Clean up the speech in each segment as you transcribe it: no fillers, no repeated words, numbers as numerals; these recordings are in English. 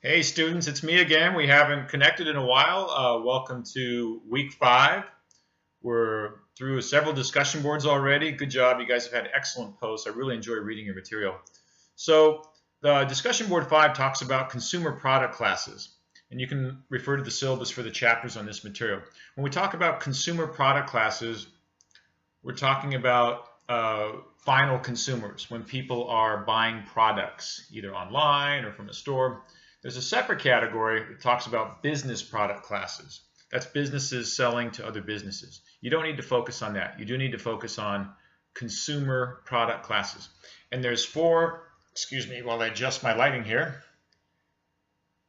Hey students, it's me again. We haven't connected in a while. Welcome to week 5. We're through several discussion boards already. Good job. You guys have had excellent posts. I really enjoy reading your material. So the discussion board 5 talks about consumer product classes. And you can refer to the syllabus for the chapters on this material. When we talk about consumer product classes, we're talking about final consumers, when people are buying products, either online or from a store. There's a separate category that talks about business product classes. That's businesses selling to other businesses. You don't need to focus on that. You do need to focus on consumer product classes. And there's 4, excuse me while I adjust my lighting here.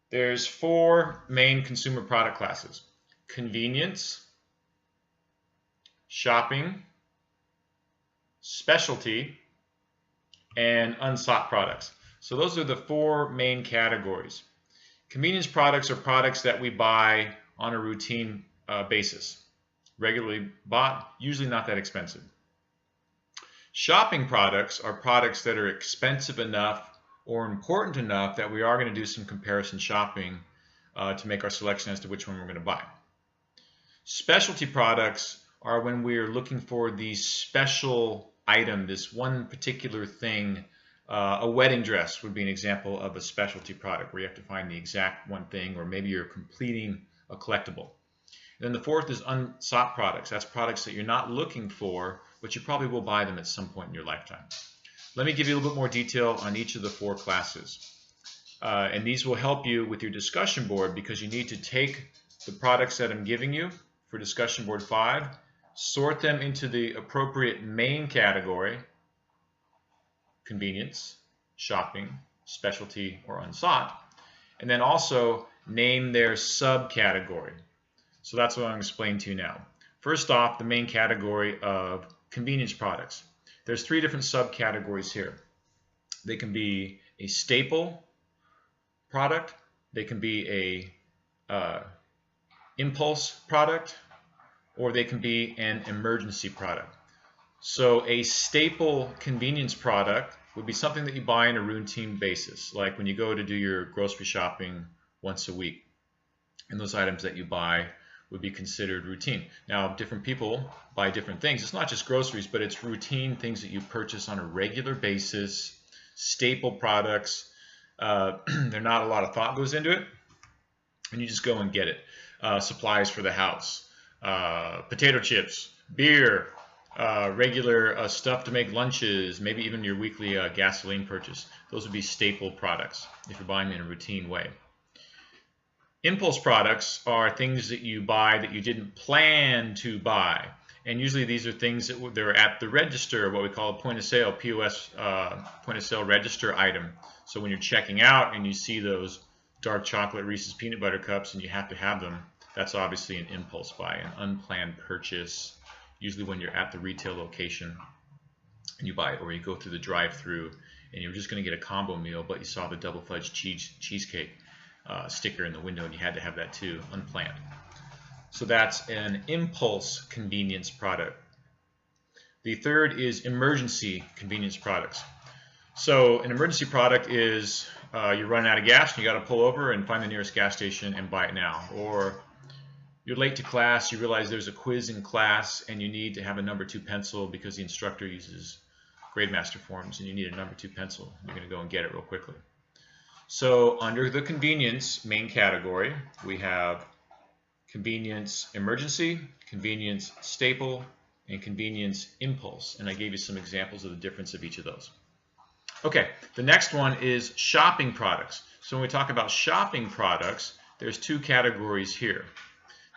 There's 4 main consumer product classes: convenience, shopping, specialty, and unsought products. So those are the 4 main categories. Convenience products are products that we buy on a routine basis, regularly bought, usually not that expensive. Shopping products are products that are expensive enough or important enough that we are going to do some comparison shopping to make our selection as to which one we're going to buy. Specialty products are when we are looking for the special item, this one particular thing. A wedding dress would be an example of a specialty product where you have to find the exact one thing, or maybe you're completing a collectible. And then the 4th is unsought products. That's products that you're not looking for, but you probably will buy them at some point in your lifetime. Let me give you a little bit more detail on each of the 4 classes. And these will help you with your discussion board, because you need to take the products that I'm giving you for discussion board 5, sort them into the appropriate main category: convenience, shopping, specialty, or unsought, and then also name their subcategory. So that's what I'm going to explain to you now. First off, the main category of convenience products. There's 3 different subcategories here. They can be a staple product, they can be a impulse product, or they can be an emergency product. So a staple convenience product would be something that you buy on a routine basis, like when you go to do your grocery shopping once a week. And those items that you buy would be considered routine. Now, different people buy different things. It's not just groceries, but it's routine things that you purchase on a regular basis, staple products. There's not a lot of thought goes into it, and you just go and get it. Supplies for the house, potato chips, beer, regular stuff to make lunches, maybe even your weekly gasoline purchase. Those would be staple products if you're buying them in a routine way. Impulse products are things that you buy that you didn't plan to buy. And usually these are things that they're at the register, what we call a point of sale, POS, point of sale register item. So when you're checking out and you see those dark chocolate Reese's peanut butter cups and you have to have them, that's obviously an impulse buy, an unplanned purchase. Usually when you're at the retail location and you buy it, or you go through the drive-through and you're just going to get a combo meal, but you saw the double fudge cheesecake sticker in the window and you had to have that too, unplanned. So that's an impulse convenience product. The 3rd is emergency convenience products. So an emergency product is you're running out of gas and you got to pull over and find the nearest gas station and buy it now. Or you're late to class, you realize there's a quiz in class and you need to have a number 2 pencil because the instructor uses Grademaster forms and you need a number 2 pencil. You're going to go and get it real quickly. So under the convenience main category, we have convenience emergency, convenience staple, and convenience impulse. And I gave you some examples of the difference of each of those. Okay, the next one is shopping products. So when we talk about shopping products, there's 2 categories here.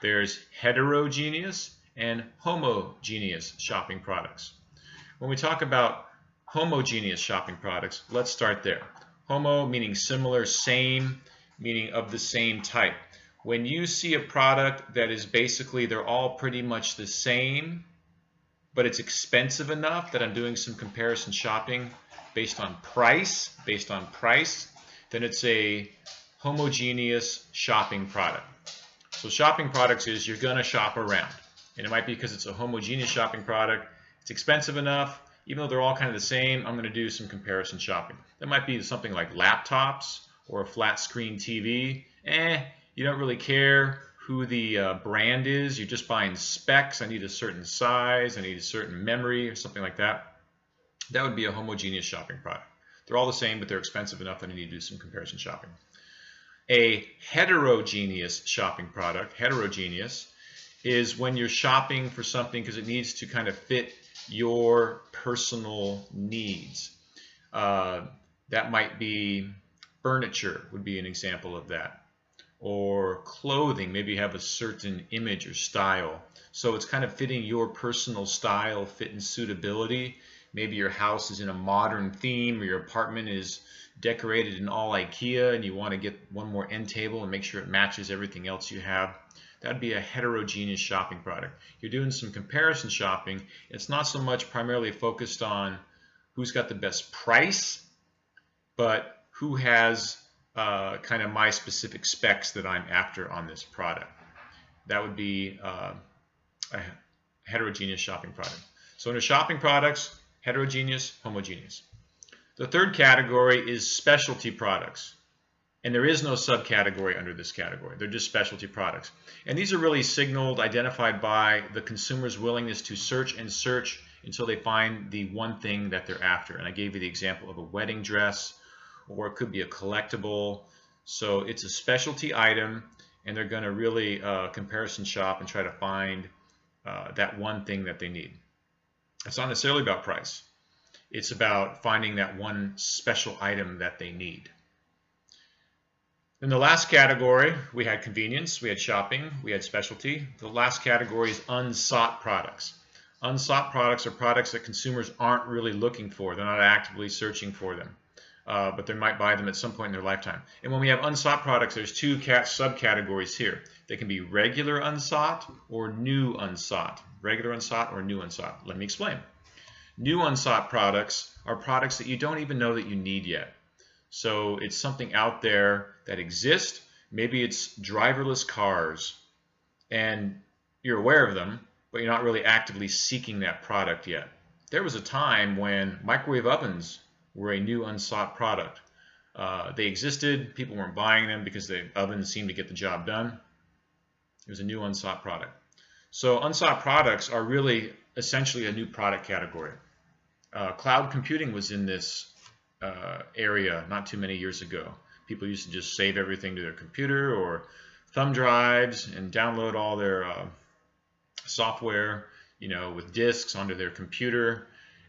There's heterogeneous and homogeneous shopping products. When we talk about homogeneous shopping products, let's start there. Homo meaning similar, same meaning of the same type. When you see a product that is basically they're all pretty much the same, but it's expensive enough that I'm doing some comparison shopping based on price, then it's a homogeneous shopping product. So shopping products is you're going to shop around. And it might be because it's a homogeneous shopping product. It's expensive enough. Even though they're all kind of the same, I'm going to do some comparison shopping. That might be something like laptops or a flat screen TV, you don't really care who the brand is. You're just buying specs. I need a certain size. I need a certain memory or something like that. That would be a homogeneous shopping product. They're all the same, but they're expensive enough that I need to do some comparison shopping. A heterogeneous shopping product, heterogeneous, is when you're shopping for something because it needs to kind of fit your personal needs. That might be furniture, would be an example of that. Or clothing, maybe you have a certain image or style. So it's kind of fitting your personal style, fit and suitability. Maybe your house is in a modern theme, or your apartment is decorated in all IKEA and you want to get one more end table and make sure it matches everything else you have. That would be a heterogeneous shopping product. You're doing some comparison shopping. It's not so much primarily focused on who's got the best price, but who has kind of my specific specs that I'm after on this product. That would be a heterogeneous shopping product. So under shopping products, heterogeneous, homogeneous. The third category is specialty products. And there is no subcategory under this category. They're just specialty products. And these are really signaled, identified by the consumer's willingness to search and search until they find the one thing that they're after. And I gave you the example of a wedding dress, or it could be a collectible. So it's a specialty item, and they're going to really comparison shop and try to find that one thing that they need. It's not necessarily about price. It's about finding that one special item that they need. In the last category, we had convenience, we had shopping, we had specialty. The last category is unsought products. Unsought products are products that consumers aren't really looking for. They're not actively searching for them, but they might buy them at some point in their lifetime. And when we have unsought products, there's two subcategories here. They can be regular unsought or new unsought. Regular unsought or new unsought. Let me explain. New unsought products are products that you don't even know that you need yet. So it's something out there that exists. Maybe it's driverless cars, and you're aware of them, but you're not really actively seeking that product yet. There was a time when microwave ovens were a new unsought product. They existed. People weren't buying them because the ovens seemed to get the job done. It was a new unsought product. So unsought products are really essentially a new product category. Cloud computing was in this area not too many years ago. People used to just save everything to their computer or thumb drives and download all their software, with disks onto their computer.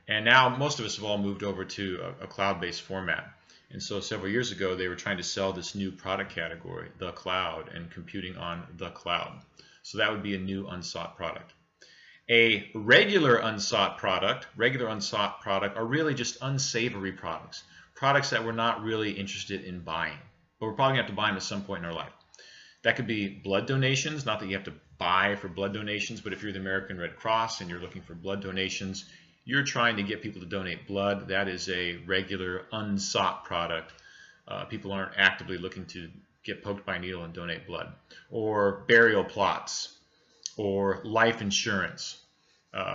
And now most of us have all moved over to a cloud-based format. And so several years ago, they were trying to sell this new product category, the cloud, and computing on the cloud. So that would be a new unsought product. A regular unsought product are really just unsavory products. Products that we're not really interested in buying, but we're probably going to have to buy them at some point in our life. That could be blood donations, not that you have to buy for blood donations, but if you're the American Red Cross and you're looking for blood donations, you're trying to get people to donate blood. That is a regular unsought product. People aren't actively looking to get poked by a needle and donate blood. Or burial plots, or life insurance.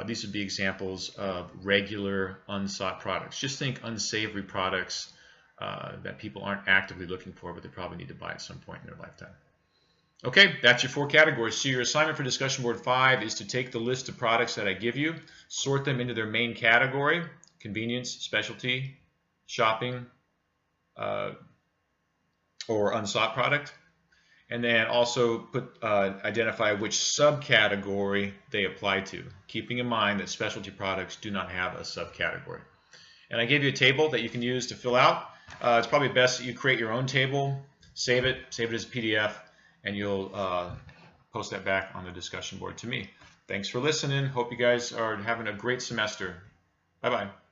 These would be examples of regular unsought products. Just think unsavory products that people aren't actively looking for, but they probably need to buy at some point in their lifetime. Okay, that's your 4 categories. So your assignment for discussion board 5 is to take the list of products that I give you, sort them into their main category: convenience, specialty, shopping, or unsought product. And then also identify which subcategory they apply to, keeping in mind that specialty products do not have a subcategory. And I gave you a table that you can use to fill out. It's probably best that you create your own table, save it as a PDF, and you'll post that back on the discussion board to me. Thanks for listening. Hope you guys are having a great semester. Bye-bye.